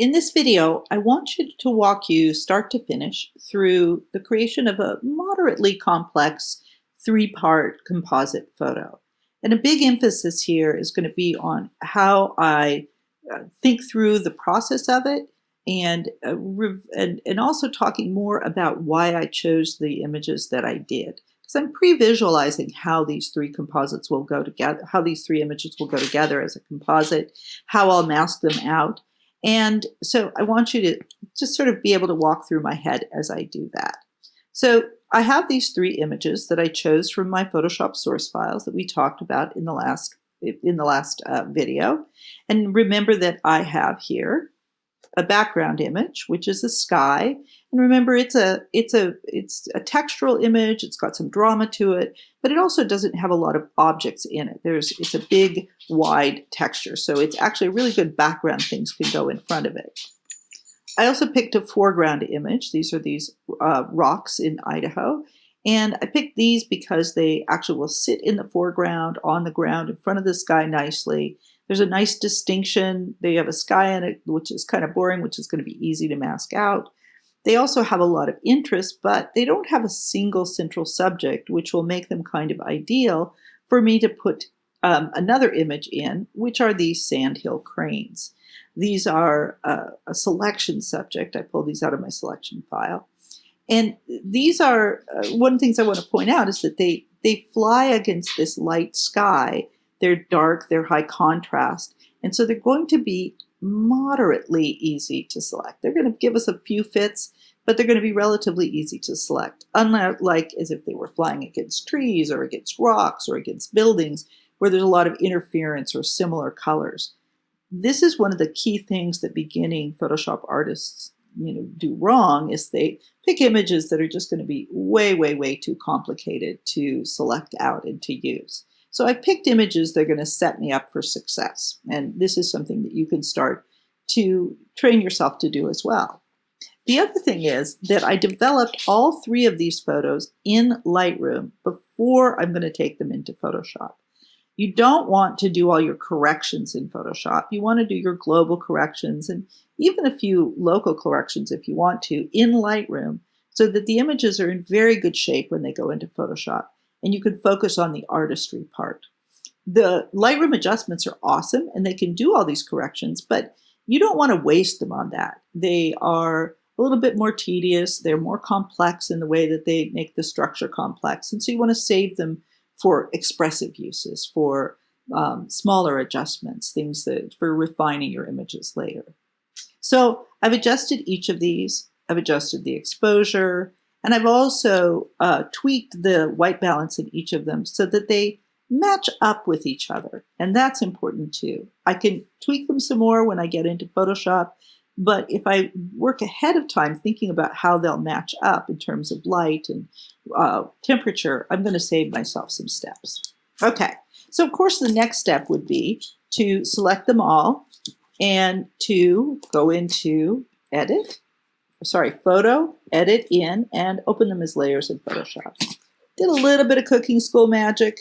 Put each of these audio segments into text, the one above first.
In this video, I want you to walk you start to finish through the creation of a moderately complex three-part composite photo. And a big emphasis here is going to be on how I think through the process of it and also talking more about why I chose the images that I did. Because I'm pre-visualizing how these three composites will go together, how these three images will go together as a composite, how I'll mask them out. And so I want you to just sort of be able to walk through my head as I do that. So I have these three images that I chose from my Photoshop source files that we talked about in the last video. And remember that I have here a background image, which is a sky. And remember, it's a textural image. It's got some drama to it, but it also doesn't have a lot of objects in it. It's a big, wide texture. So it's actually a really good background. Things can go in front of it. I also picked a foreground image. These are these rocks in Idaho. And I picked these because they actually will sit in the foreground, on the ground, in front of the sky nicely. There's a nice distinction. They have a sky in it, which is kind of boring, which is going to be easy to mask out. They also have a lot of interest, but they don't have a single central subject, which will make them kind of ideal for me to put another image in, which are these Sandhill Cranes. These are a selection subject. I pulled these out of my selection file. And these are, one of the things I want to point out is that they fly against this light sky. They're dark, they're high contrast, and so they're going to be moderately easy to select. They're going to give us a few fits, but they're going to be relatively easy to select, unlike as if they were flying against trees or against rocks or against buildings where there's a lot of interference or similar colors. This is one of the key things that beginning Photoshop artists do wrong, is they pick images that are just going to be way, way, way too complicated to select out and to use. So I picked images that are going to set me up for success. And this is something that you can start to train yourself to do as well. The other thing is that I developed all three of these photos in Lightroom before I'm going to take them into Photoshop. You don't want to do all your corrections in Photoshop. You want to do your global corrections and even a few local corrections if you want to in Lightroom, so that the images are in very good shape when they go into Photoshop. And you can focus on the artistry part. The Lightroom adjustments are awesome, and they can do all these corrections, but you don't want to waste them on that. They are a little bit more tedious. They're more complex in the way that they make the structure complex. And so you want to save them for expressive uses, for smaller adjustments, things that for refining your images later. So I've adjusted each of these. I've adjusted the exposure. And I've also tweaked the white balance in each of them so that they match up with each other. And that's important too. I can tweak them some more when I get into Photoshop, but if I work ahead of time thinking about how they'll match up in terms of light and temperature, I'm going to save myself some steps. Okay, so of course the next step would be to select them all and to go into Photo, Edit in, and open them as layers in Photoshop. Did a little bit of cooking show magic,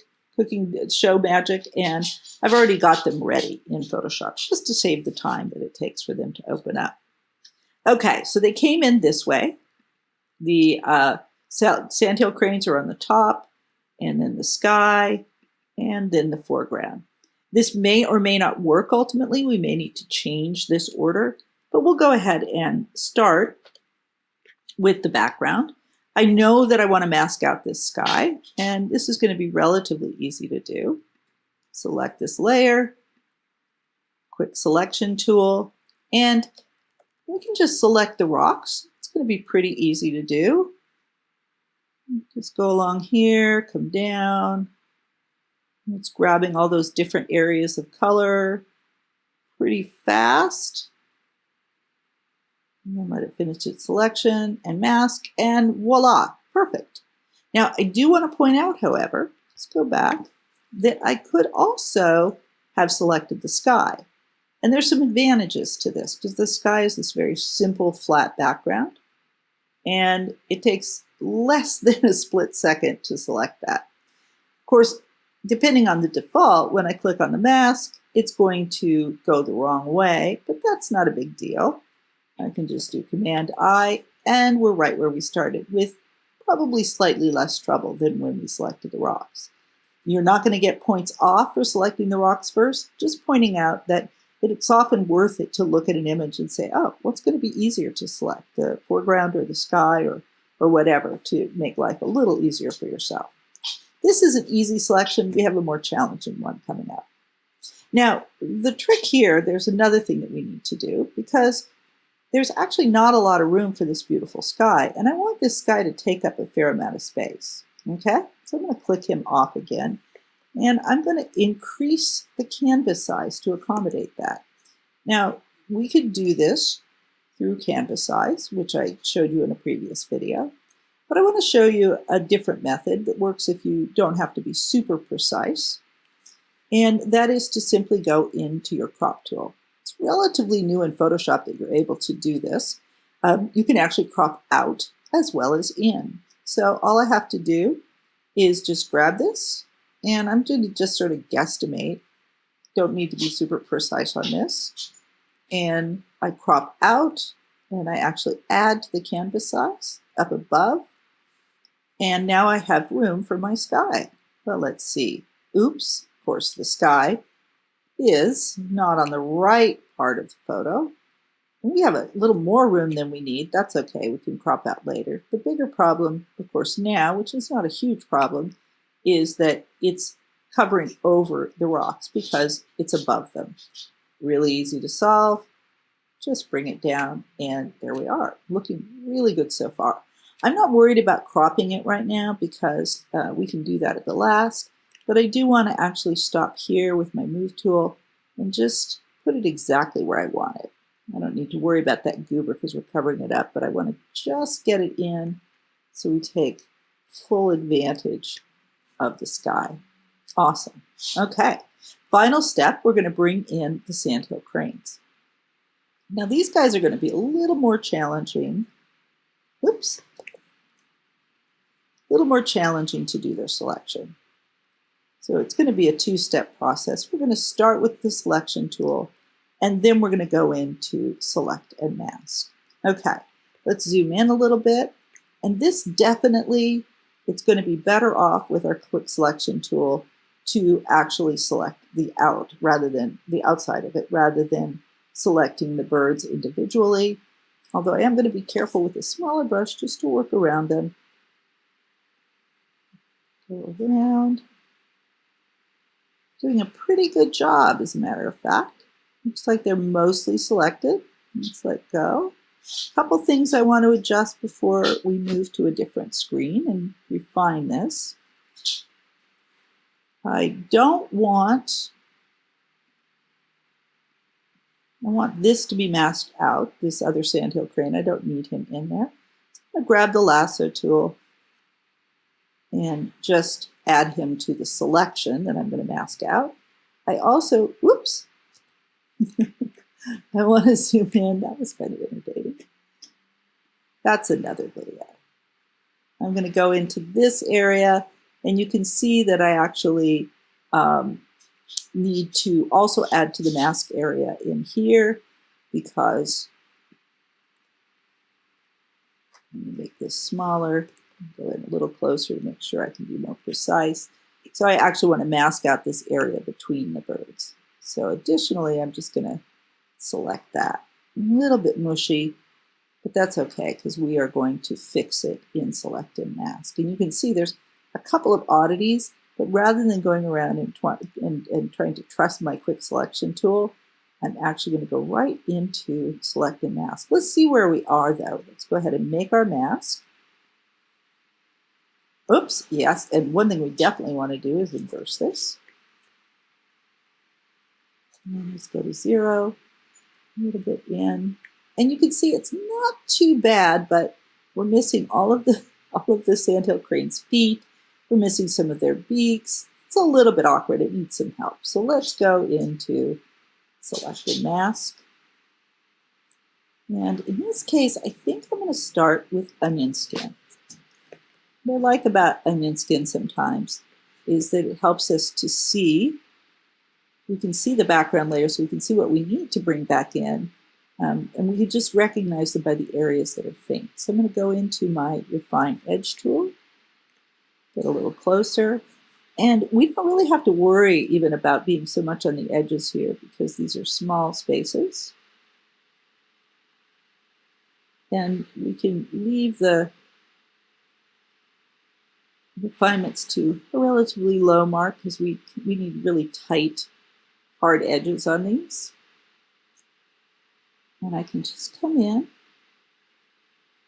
and I've already got them ready in Photoshop just to save the time that it takes for them to open up. Okay, so they came in this way. The Sandhill Cranes are on the top, and then the sky, and then the foreground. This may or may not work ultimately. We may need to change this order, but we'll go ahead and start with the background. I know that I want to mask out this sky, and this is going to be relatively easy to do. Select this layer, quick selection tool, and we can just select the rocks. It's going to be pretty easy to do. Just go along here, come down. It's grabbing all those different areas of color pretty fast. And then let it finish its selection and mask, and voila, perfect. Now, I do want to point out, however, let's go back, that I could also have selected the sky. And there's some advantages to this, because the sky is this very simple, flat background, and it takes less than a split second to select that. Of course, depending on the default, when I click on the mask, it's going to go the wrong way, but that's not a big deal. I can just do Command I, and we're right where we started, with probably slightly less trouble than when we selected the rocks. You're not going to get points off for selecting the rocks first, just pointing out that it's often worth it to look at an image and say, oh, what's going to be easier to select, the foreground or the sky or whatever, to make life a little easier for yourself. This is an easy selection. We have a more challenging one coming up. Now, the trick here, there's another thing that we need to do, because there's actually not a lot of room for this beautiful sky, and I want this sky to take up a fair amount of space. Okay, so I'm going to click him off again, and I'm going to increase the canvas size to accommodate that. Now, we could do this through canvas size, which I showed you in a previous video, but I want to show you a different method that works if you don't have to be super precise, and that is to simply go into your crop tool. It's relatively new in Photoshop that you're able to do this. You can actually crop out as well as in. So all I have to do is just grab this, and I'm going to just sort of guesstimate. Don't need to be super precise on this. And I crop out, and I actually add to the canvas size up above. And now I have room for my sky. Well, let's see. Oops, of course, the sky is not on the right part of the photo. And we have a little more room than we need. That's okay, we can crop out later. The bigger problem, of course, now, which is not a huge problem, is that it's covering over the rocks because it's above them. Really easy to solve. Just bring it down, and there we are. Looking really good so far. I'm not worried about cropping it right now because we can do that at the last, but I do want to actually stop here with my move tool and just put it exactly where I want it. I don't need to worry about that goober because we're covering it up, but I want to just get it in so we take full advantage of the sky. Awesome. Okay, final step, we're going to bring in the Sandhill Cranes. Now these guys are going to be a little more challenging. Oops. A little more challenging to do their selection. So it's going to be a two-step process. We're going to start with the selection tool, and then we're going to go into select and mask. Okay, let's zoom in a little bit. And this definitely, it's going to be better off with our quick selection tool to actually select the outside of it, rather than selecting the birds individually. Although I am going to be careful with a smaller brush just to work around them. Go around. Doing a pretty good job, as a matter of fact. Looks like they're mostly selected. Let's let go. A couple things I want to adjust before we move to a different screen and refine this. I want this to be masked out, this other Sandhill Crane. I don't need him in there. So I'm going to grab the lasso tool and just add him to the selection that I'm going to mask out. I also, whoops, I want to zoom in. That was kind of irritating. That's another video. I'm going to go into this area, and you can see that I actually need to also add to the mask area in here, because I'm going to make this smaller. Go in a little closer to make sure I can be more precise. So I actually want to mask out this area between the birds. So additionally, I'm just going to select that. A little bit mushy, but that's okay because we are going to fix it in select and mask. And you can see there's a couple of oddities, but rather than going around and trying to trust my quick selection tool, I'm actually going to go right into select and mask. Let's see where we are though. Let's go ahead and make our mask. Oops, yes, and one thing we definitely want to do is inverse this. And let's go to 0, a little bit in. And you can see it's not too bad, but we're missing all of the Sandhill Crane's feet. We're missing some of their beaks. It's a little bit awkward. It needs some help. So let's go into select and mask. And in this case, I think I'm going to start with onion skin. What I like about onion skin sometimes is that it helps us to see, we can see the background layer so we can see what we need to bring back in. And we can just recognize them by the areas that are faint. So I'm going to go into my Refine Edge tool, get a little closer. And we don't really have to worry even about being so much on the edges here because these are small spaces. And we can leave the refinements to a relatively low mark because we need really tight, hard edges on these. And I can just come in.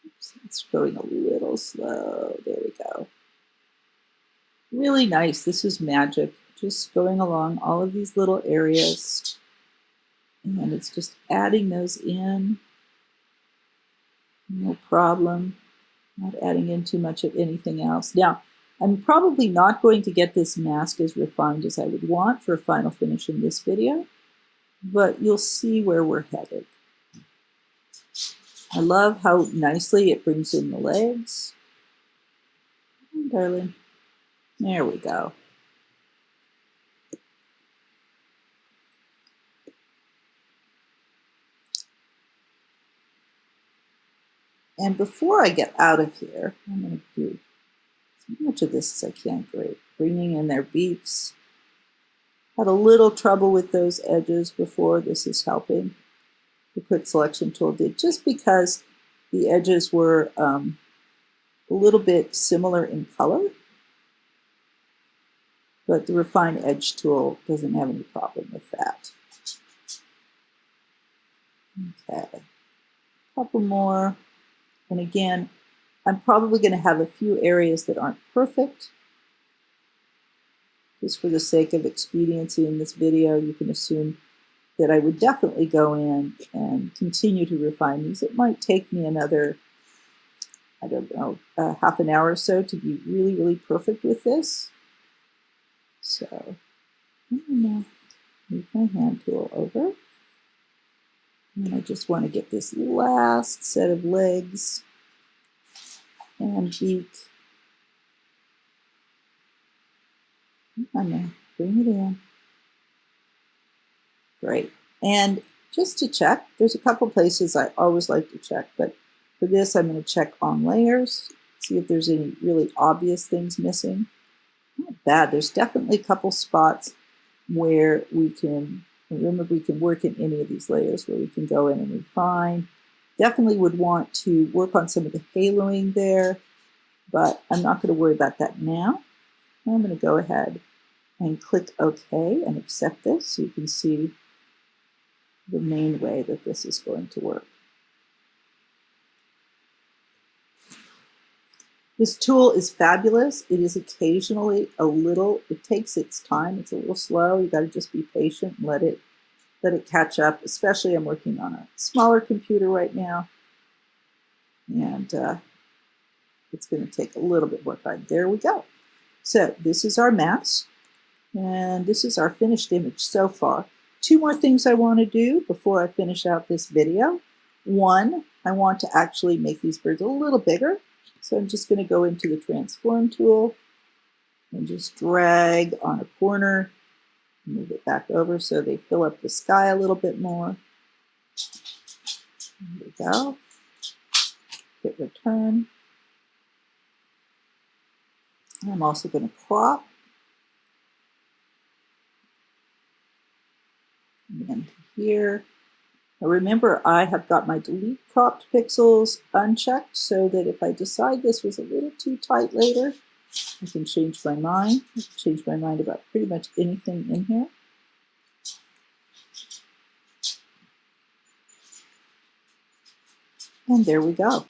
Oops, it's going a little slow. There we go. Really nice. This is magic. Just going along all of these little areas. And it's just adding those in. No problem. Not adding in too much of anything else. Now, I'm probably not going to get this mask as refined as I would want for a final finish in this video, but you'll see where we're headed. I love how nicely it brings in the legs. Oh, darling. There we go. And before I get out of here, I'm going to do as much of this as I can. Great. Bringing in their beaks. Had a little trouble with those edges before. This is helping. The Quick Selection tool did, just because the edges were a little bit similar in color. But the Refine Edge tool doesn't have any problem with that. Okay. A couple more. And again, I'm probably going to have a few areas that aren't perfect. Just for the sake of expediency in this video, you can assume that I would definitely go in and continue to refine these. It might take me another, I don't know, half an hour or so to be really, really perfect with this. So I'm going to move my hand tool over. And I just want to get this last set of legs and beak. I'm going to bring it in. Great. And just to check, there's a couple places I always like to check, but for this I'm going to check on layers, see if there's any really obvious things missing. Not bad. There's definitely a couple spots where we can, remember we can work in any of these layers where we can go in and refine. Definitely would want to work on some of the haloing there, but I'm not going to worry about that now. I'm going to go ahead and click OK and accept this so you can see the main way that this is going to work. This tool is fabulous. It is occasionally it takes its time. It's a little slow. You got to just be patient and let it catch up. Especially I'm working on a smaller computer right now. And it's going to take a little bit more time. There we go. So this is our mask. And this is our finished image so far. Two more things I want to do before I finish out this video. One, I want to actually make these birds a little bigger. So I'm just going to go into the Transform tool and just drag on a corner, move it back over so they fill up the sky a little bit more. There we go. Hit return. And I'm also going to crop. And here, now remember I have got my delete cropped pixels unchecked so that if I decide this was a little too tight later, I can change my mind. I can change my mind about pretty much anything in here. And there we go.